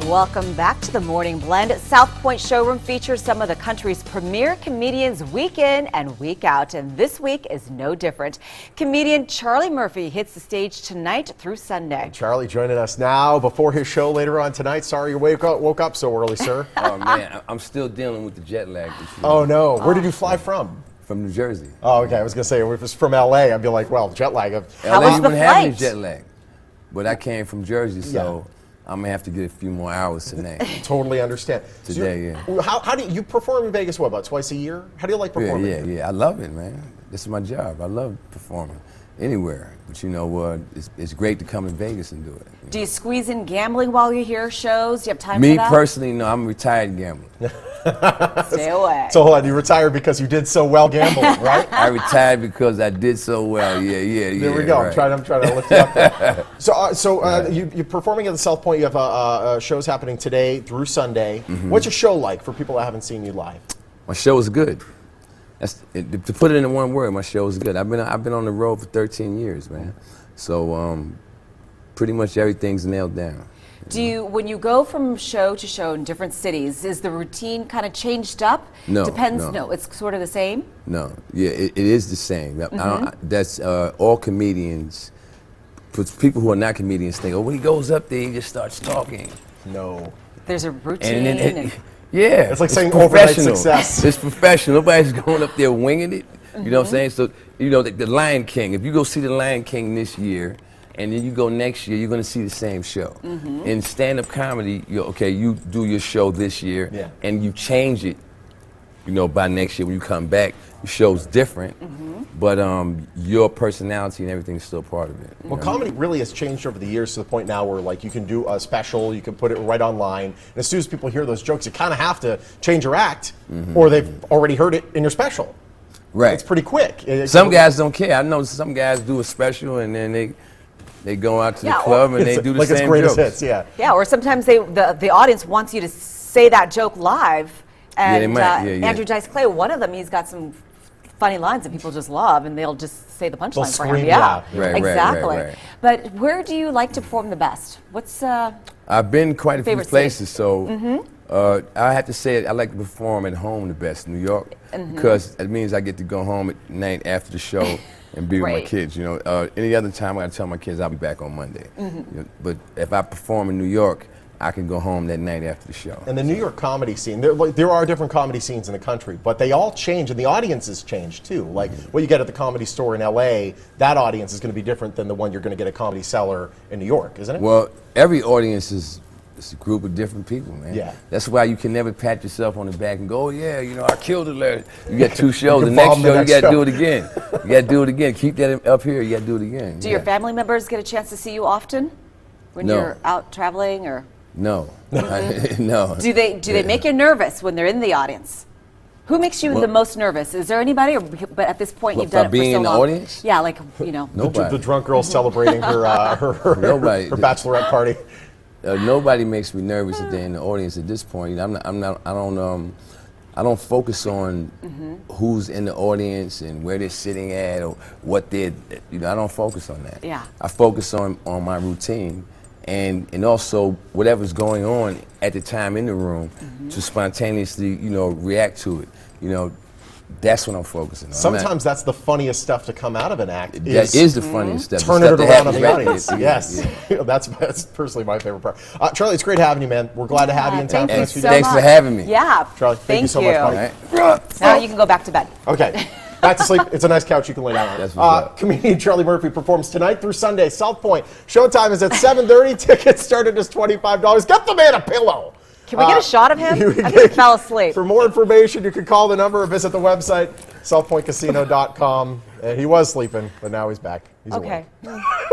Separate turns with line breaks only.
Welcome back to the Morning Blend. South Point Showroom features some of the country's premier comedians week in and week out, and this week is no different. Comedian Charlie Murphy hits the stage tonight through Sunday.
Charlie joining us now before his show later on tonight. Sorry you woke up so early, sir.
Oh man, I'm still dealing with the jet lag this year.
Oh no, where did you fly from?
From New Jersey.
Oh, okay, I was gonna say if it's from LA, I'd be like, well, jet lag.
How
LA
was the
even have any
flight?
jet lag, but I came from Jersey, so I'm gonna have to get a few more hours tonight.
Totally understand.
Today,
so how do you perform in Vegas? What, about twice a year? How do you like performing?
Yeah. I love it, man. This is my job. I love performing anywhere. But you know what? It's great to come to Vegas and do it.
Do you squeeze in gambling while you're here? Shows? Do you have time
Me
for that?
personally, no. I'm a retired gambler.
Stay away.
So hold on, you retired because you did so well gambling, right?
I retired because I did so well. Yeah.
There we go.
Right.
I'm trying to lift you up there. So you're performing at the South Point. You have shows happening today through Sunday.
Mm-hmm.
What's your show like for people that haven't seen you live?
My show is good. To put it in one word, my show is good. I've been on the road for 13 years, man. So pretty much everything's nailed down.
Do you, when you go from show to show in different cities, is the routine kind of changed up?
No.
Depends. No, it's sort of the same.
No, yeah, it is the same. That's all comedians. People who are not comedians think, oh, when he goes up there, he just starts talking.
No.
There's a routine.
Yeah,
it's like saying overnight success.
It's professional. Nobody's going up there winging it. You know what I'm saying? So, you know, the Lion King, if you go see the Lion King this year, and then you go next year, you're going to see the same show. In stand-up comedy, you do your show this year, and you change it, you know, by next year when you come back. Your show's different, but your personality and everything is still part of it.
Well, comedy really has changed over the years to the point now where, like, you can do a special, you can put it right online, and as soon as people hear those jokes, you kind of have to change your act, or they've already heard it in your special.
Right.
It's pretty quick.
Some guys don't care. I know some guys do a special, and then they go out to the club and they do the
like
same
it's greatest
jokes.
hits,
Yeah, or sometimes the audience wants you to say that joke live. And
they might.
Andrew Dice Clay, one of them, he's got some funny lines that people just love, and they'll just say the punchline for him.
Yeah,
right,
exactly.
Right.
But where do you like to perform the best? What's
I've been quite a few
favorite
places, so I have to say I like to perform at home the best, New York, because it means I get to go home at night after the show and be with my kids. You know, any other time I got to tell my kids I'll be back on Monday. You know, but if I perform in New York, I can go home that night after the show.
And the New York comedy scene, there are different comedy scenes in the country, but they all change, and the audiences change too. Like what you get at the Comedy Store in LA, that audience is going to be different than the one you're going to get at Comedy Cellar in New York, isn't it?
Well, every audience is a group of different people, man.
Yeah.
That's why you can never pat yourself on the back and go, oh yeah, you know, I killed it last. You got two shows. The next show, you got to do it again. You got to do it again. Keep that up here. You got to do it again.
Do your family members get a chance to see you often when you're out traveling, or?
No. No.
Do they make you nervous when they're in the audience? Who makes you the most nervous? Is there anybody? But at this point, you've done it for so long.
Being in the audience?
Yeah, like, you know.
The drunk girl celebrating her bachelorette party.
Nobody makes me nervous if they're in the audience at this point. I don't focus on who's in the audience and where they're sitting at or what they're, I don't focus on that.
Yeah.
I focus on my routine and also whatever's going on at the time in the room to spontaneously, react to it. That's what I'm focusing on.
Sometimes that's the funniest stuff to come out of an act.
That is the funniest stuff.
Turning it around on the audience. Yes. That's personally my favorite part. Charlie, it's great having you, man. We're glad to have you in town.
Thanks
for having me.
Yeah.
Charlie, thank you so much, buddy.
Right. Now you can go back to bed.
Okay. Back to sleep. It's a nice couch you can lay down on. Comedian Charlie Murphy performs tonight through Sunday, South Point. Showtime is at 7:30. Tickets start at just $25. Get the man a pillow.
Can we get a shot of him? I think he fell asleep.
For more information, you can call the number or visit the website, southpointcasino.com. He was sleeping, but now he's back. He's awake.